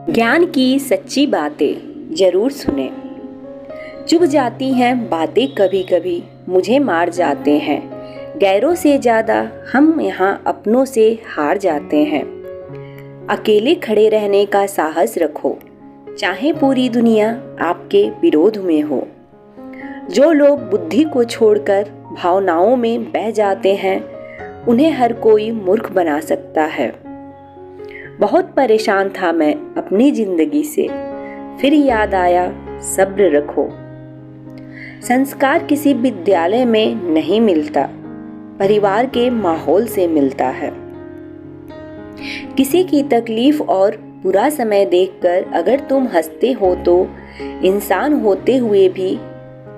ज्ञान की सच्ची बातें जरूर सुने। चुभ जाती हैं बातें कभी कभी, मुझे मार जाते हैं। गैरों से ज़्यादा हम यहाँ अपनों से हार जाते हैं। अकेले खड़े रहने का साहस रखो, चाहे पूरी दुनिया आपके विरोध में हो। जो लोग बुद्धि को छोड़कर भावनाओं में बह जाते हैं, उन्हें हर कोई मूर्ख बना सकता है। बहुत परेशान था मैं अपनी जिंदगी से, फिर याद आया सब्र रखो। संस्कार किसी विद्यालय में नहीं मिलता, परिवार के माहौल से मिलता है। किसी की तकलीफ और बुरा समय देखकर अगर तुम हंसते हो तो इंसान होते हुए भी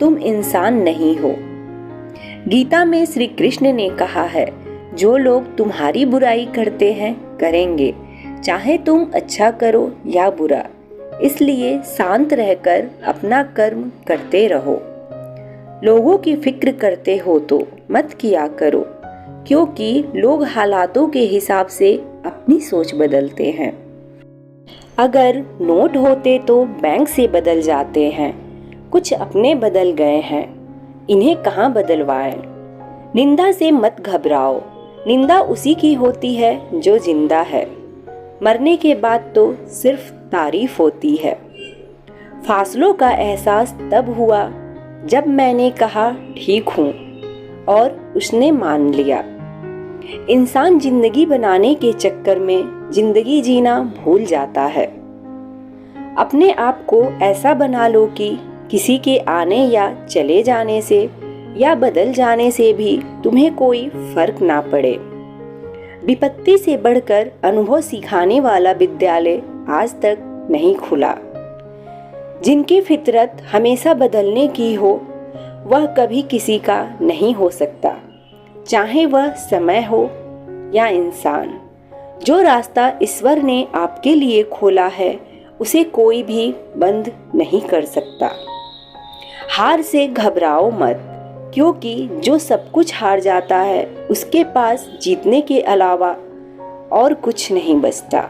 तुम इंसान नहीं हो। गीता में श्री कृष्ण ने कहा है, जो लोग तुम्हारी बुराई करते हैं करेंगे, चाहे तुम अच्छा करो या बुरा। इसलिए शांत रहकर अपना कर्म करते रहो। लोगों की फिक्र करते हो तो मत किया करो, क्योंकि लोग हालातों के हिसाब से अपनी सोच बदलते हैं। अगर नोट होते तो बैंक से बदल जाते हैं, कुछ अपने बदल गए हैं, इन्हें कहाँ बदलवाएं। निंदा से मत घबराओ, निंदा उसी की होती है जो जिंदा है। मरने के बाद तो सिर्फ तारीफ होती है। फासलों का एहसास तब हुआ जब मैंने कहा ठीक हूँ और उसने मान लिया। इंसान जिंदगी बनाने के चक्कर में जिंदगी जीना भूल जाता है। अपने आप को ऐसा बना लो कि किसी के आने या चले जाने से या बदल जाने से भी तुम्हें कोई फर्क ना पड़े। विपत्ति से बढ़कर अनुभव सिखाने वाला विद्यालय आज तक नहीं खुला। जिनकी फितरत हमेशा बदलने की हो, वह कभी किसी का नहीं हो सकता, चाहे वह समय हो या इंसान। जो रास्ता ईश्वर ने आपके लिए खोला है, उसे कोई भी बंद नहीं कर सकता। हार से घबराओ मत, क्योंकि जो सब कुछ हार जाता है उसके पास जीतने के अलावा और कुछ नहीं बचता।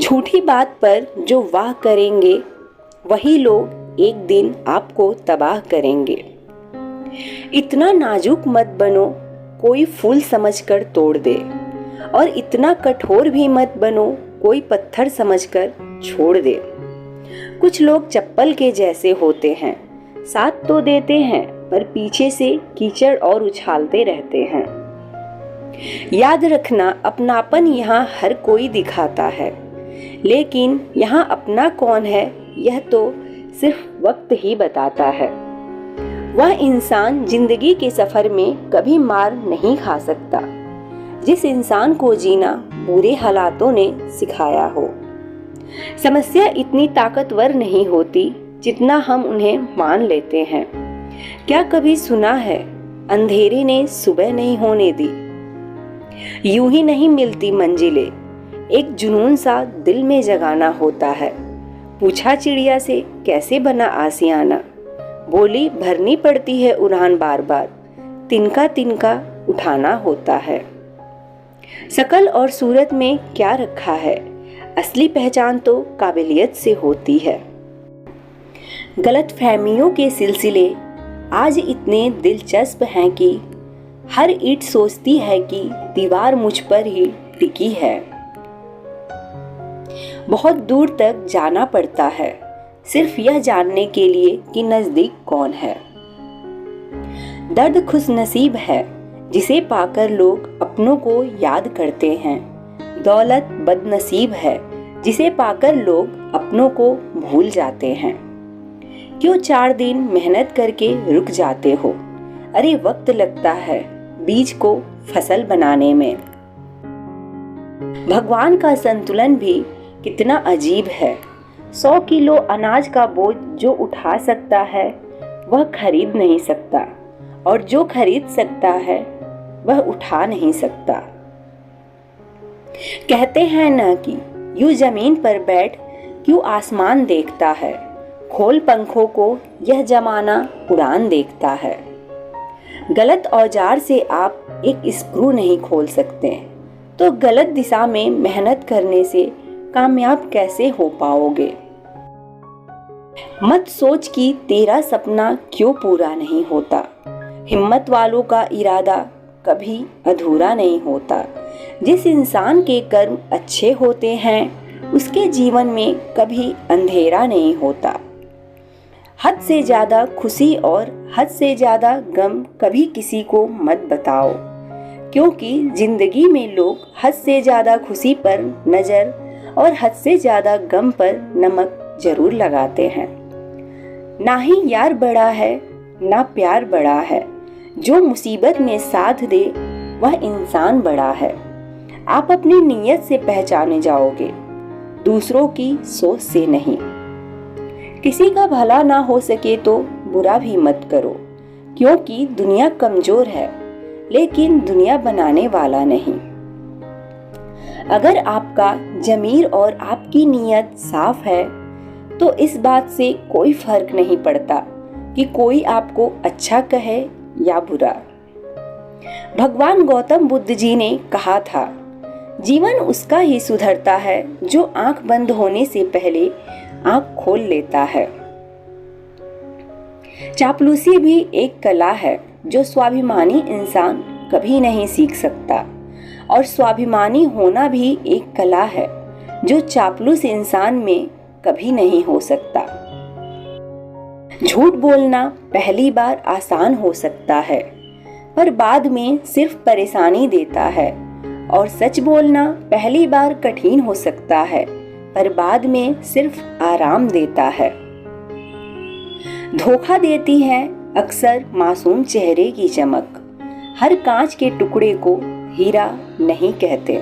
झूठी बात पर जो वाह करेंगे, वही लोग एक दिन आपको तबाह करेंगे। इतना नाजुक मत बनो कोई फूल समझकर तोड़ दे, और इतना कठोर भी मत बनो कोई पत्थर समझकर छोड़ दे। कुछ लोग चप्पल के जैसे होते हैं, साथ तो देते हैं पर पीछे से कीचड़ और उछालते रहते हैं। याद रखना, अपनापन यहाँ हर कोई दिखाता है, लेकिन यहाँ अपना कौन है यह तो सिर्फ वक्त ही बताता है। वह इंसान जिंदगी के सफर में कभी मार नहीं खा सकता, जिस इंसान को जीना बुरे हालातों ने सिखाया हो। समस्या इतनी ताकतवर नहीं होती जितना हम उन्हें मान लेते हैं। क्या कभी सुना है, अंधेरे ने सुबह नहीं होने दी। यूं ही नहीं मिलती मंजिलें, एक जुनून सा दिल में जगाना होता है। पूछा चिड़िया से कैसे बना आसियाना, बोली भरनी पड़ती है उड़ान बार बार, तिनका तिनका उठाना होता है। शकल और सूरत में क्या रखा है, असली पहचान तो काबिलियत से होती है। गलतफहमियों के सिलसिले आज इतने दिलचस्प हैं कि हर ईंट सोचती है कि दीवार मुझ पर ही टिकी है। बहुत दूर तक जाना पड़ता है सिर्फ यह जानने के लिए कि नजदीक कौन है। दर्द खुशनसीब है जिसे पाकर लोग अपनों को याद करते हैं। दौलत बदनसीब है जिसे पाकर लोग अपनों को भूल जाते हैं। क्यों 4 दिन मेहनत करके रुक जाते हो? अरे वक्त लगता है बीज को फसल बनाने में। भगवान का संतुलन भी कितना अजीब है। 100 किलो अनाज का बोझ जो उठा सकता है वह खरीद नहीं सकता, और जो खरीद सकता है वह उठा नहीं सकता। कहते हैं न कि यूं जमीन पर बैठ क्यों आसमान देखता है, खोल पंखों को यह जमाना उड़ान देखता है। गलत औजार से आप एक स्क्रू नहीं खोल सकते, तो गलत दिशा में मेहनत करने से कामयाब कैसे हो पाओगे। मत सोच कि तेरा सपना क्यों पूरा नहीं होता। हिम्मत वालों का इरादा कभी अधूरा नहीं होता। जिस इंसान के कर्म अच्छे होते हैं उसके जीवन में कभी अंधेरा नहीं होता। हद से ज्यादा खुशी और हद से ज्यादा गम कभी किसी को मत बताओ, क्योंकि जिंदगी में लोग हद से ज्यादा खुशी पर नजर और हद से ज्यादा गम पर नमक जरूर लगाते हैं। ना ही यार बड़ा है ना प्यार बड़ा है, जो मुसीबत में साथ दे वह इंसान बड़ा है। आप अपनी नीयत से पहचाने जाओगे, दूसरों की सोच से नहीं। किसी का भला ना हो सके तो बुरा भी मत करो, क्योंकि दुनिया कमजोर है लेकिन दुनिया बनाने वाला नहीं। अगर आपका ज़मीर और आपकी नीयत साफ है तो इस बात से कोई फर्क नहीं पड़ता कि कोई आपको अच्छा कहे या बुरा। भगवान गौतम बुद्ध जी ने कहा था, जीवन उसका ही सुधरता है जो आंख बंद होने से पहले आंख खोल लेता है। चापलूसी भी एक कला है जो स्वाभिमानी इंसान कभी नहीं सीख सकता, और स्वाभिमानी होना भी एक कला है जो चापलूस इंसान में कभी नहीं हो सकता। झूठ बोलना पहली बार आसान हो सकता है पर बाद में सिर्फ परेशानी देता है, और सच बोलना पहली बार कठिन हो सकता है पर बाद में सिर्फ आराम देता है। धोखा देती है अक्सर मासूम चेहरे की चमक, हर कांच के टुकड़े को हीरा नहीं कहते।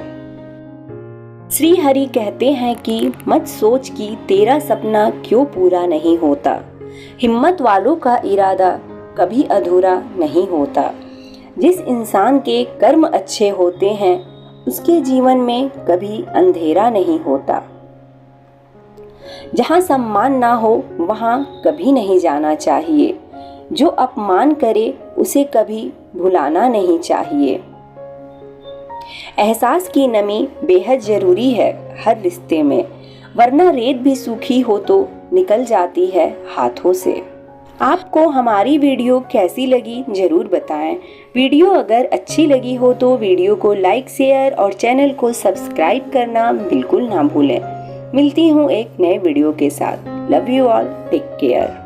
श्री हरि कहते हैं कि मत सोच कि तेरा सपना क्यों पूरा नहीं होता। हिम्मत वालों का इरादा कभी अधूरा नहीं होता। जिस इंसान के कर्म अच्छे होते हैं उसके जीवन में कभी अंधेरा नहीं होता। जहाँ सम्मान ना हो वहाँ कभी नहीं जाना चाहिए। जो अपमान करे उसे कभी भुलाना नहीं चाहिए। एहसास की नमी बेहद जरूरी है हर रिश्ते में, वरना रेत भी सूखी हो तो निकल जाती है हाथों से। आपको हमारी वीडियो कैसी लगी जरूर बताएं। वीडियो अगर अच्छी लगी हो तो वीडियो को लाइक, शेयर और चैनल को सब्सक्राइब करना बिल्कुल ना भूलें। मिलती हूँ एक नए वीडियो के साथ। Love you all, take care.